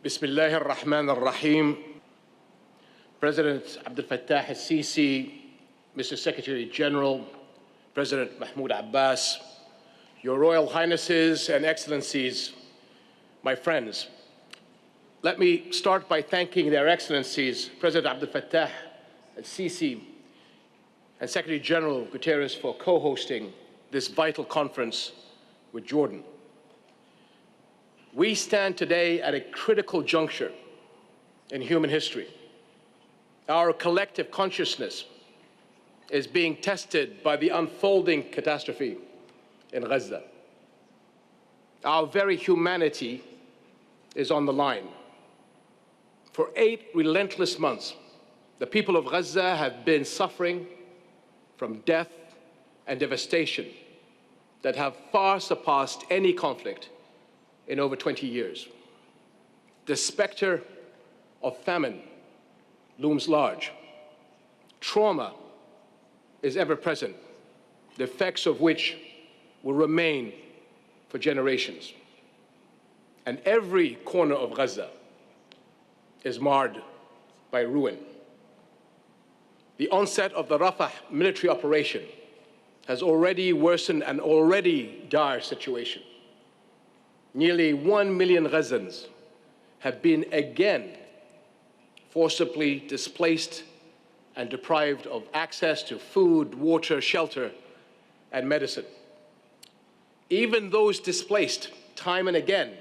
Bismillah ar-Rahman ar-Rahim. President Abdel al-Sisi, Mr. Secretary General, President Mahmoud Abbas, Your Royal Highnesses and Excellencies, my friends, let me start by thanking Their Excellencies, President Abdel al-Sisi and Secretary General Guterres for co-hosting this vital conference with Jordan. We stand today at a critical juncture in human history. Our collective consciousness is being tested by the unfolding catastrophe in Gaza. Our very humanity is on the line. For 8 relentless months, the people of Gaza have been suffering from death and devastation that have far surpassed any conflict in over 20 years. The specter of famine looms large. Trauma is ever present, the effects of which will remain for generations. And every corner of Gaza is marred by ruin. The onset of the Rafah military operation has already worsened an already dire situation. Nearly 1 million Gazans have been again forcibly displaced and deprived of access to food, water, shelter, and medicine. Even those displaced time and again,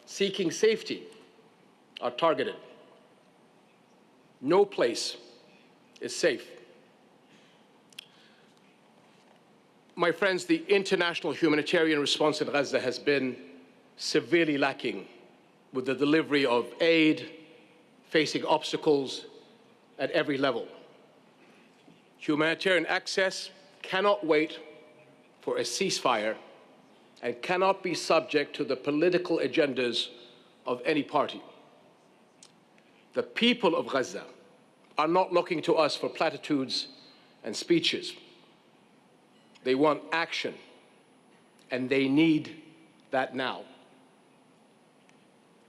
seeking safety, are targeted. No place is safe. My friends, the international humanitarian response in Gaza has been severely lacking, with the delivery of aid facing obstacles at every level. Humanitarian access cannot wait for a ceasefire and cannot be subject to the political agendas of any party. The people of Gaza are not looking to us for platitudes and speeches. They want action, and they need that now.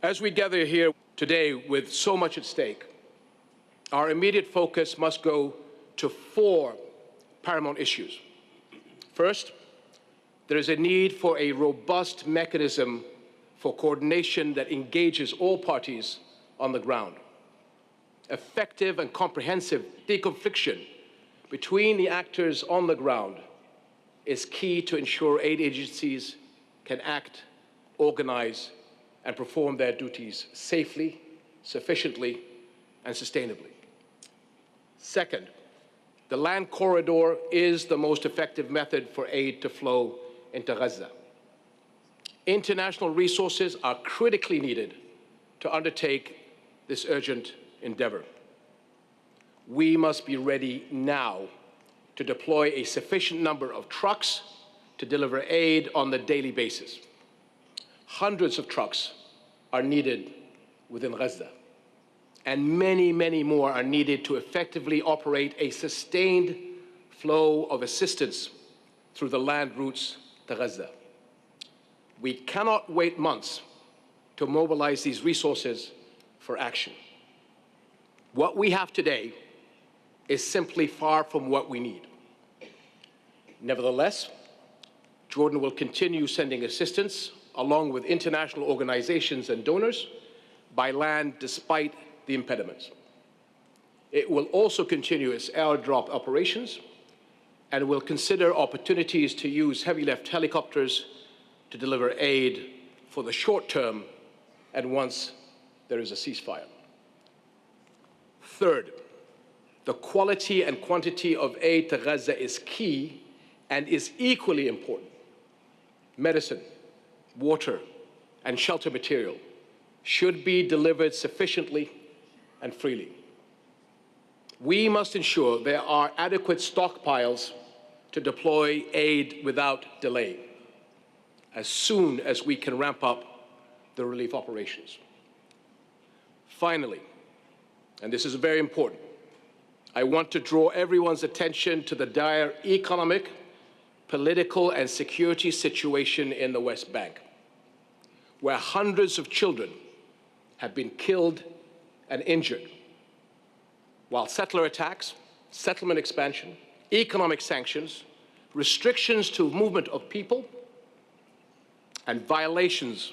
As we gather here today with so much at stake, our immediate focus must go to 4 paramount issues. First, there is a need for a robust mechanism for coordination that engages all parties on the ground. Effective and comprehensive deconfliction between the actors on the ground is key to ensure aid agencies can act, organize, and perform their duties safely, sufficiently, and sustainably. Second, the land corridor is the most effective method for aid to flow into Gaza. International resources are critically needed to undertake this urgent endeavor. We must be ready now to deploy a sufficient number of trucks to deliver aid on the daily basis. Hundreds of trucks are needed within Gaza, and many, many more are needed to effectively operate a sustained flow of assistance through the land routes to Gaza. We cannot wait months to mobilize these resources for action. What we have today is simply far from what we need. Nevertheless, Jordan will continue sending assistance along with international organizations and donors by land despite the impediments. It will also continue its airdrop operations and will consider opportunities to use heavy-lift helicopters to deliver aid for the short term and once there is a ceasefire. Third, the quality and quantity of aid to Gaza is key and is equally important. Medicine, water, and shelter material should be delivered sufficiently and freely. We must ensure there are adequate stockpiles to deploy aid without delay, as soon as we can ramp up the relief operations. Finally, and this is very important, I want to draw everyone's attention to the dire economic, political, and security situation in the West Bank, where hundreds of children have been killed and injured, while settler attacks, settlement expansion, economic sanctions, restrictions to movement of people, and violations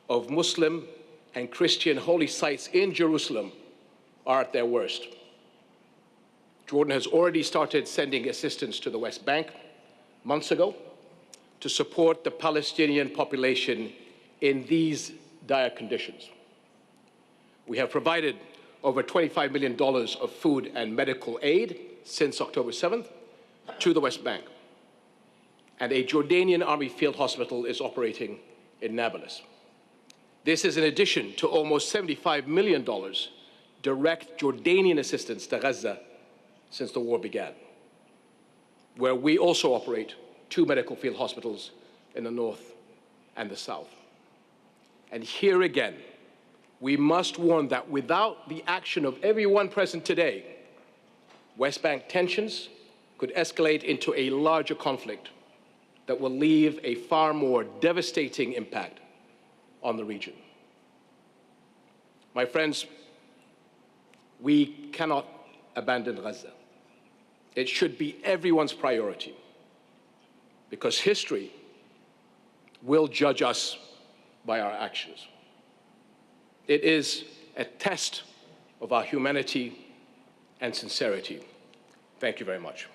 of Muslim and Christian holy sites in Jerusalem are at their worst. Jordan has already started sending assistance to the West Bank months ago to support the Palestinian population in these dire conditions. We have provided over $25 million of food and medical aid since October 7th to the West Bank. And a Jordanian Army field hospital is operating in Nablus. This is in addition to almost $75 million direct Jordanian assistance to Gaza since the war began, where we also operate 2 medical field hospitals in the north and the south. And here again, we must warn that without the action of everyone present today, West Bank tensions could escalate into a larger conflict that will leave a far more devastating impact on the region. My friends, we cannot abandon Gaza. It should be everyone's priority, because history will judge us by our actions. It is a test of our humanity and sincerity. Thank you very much.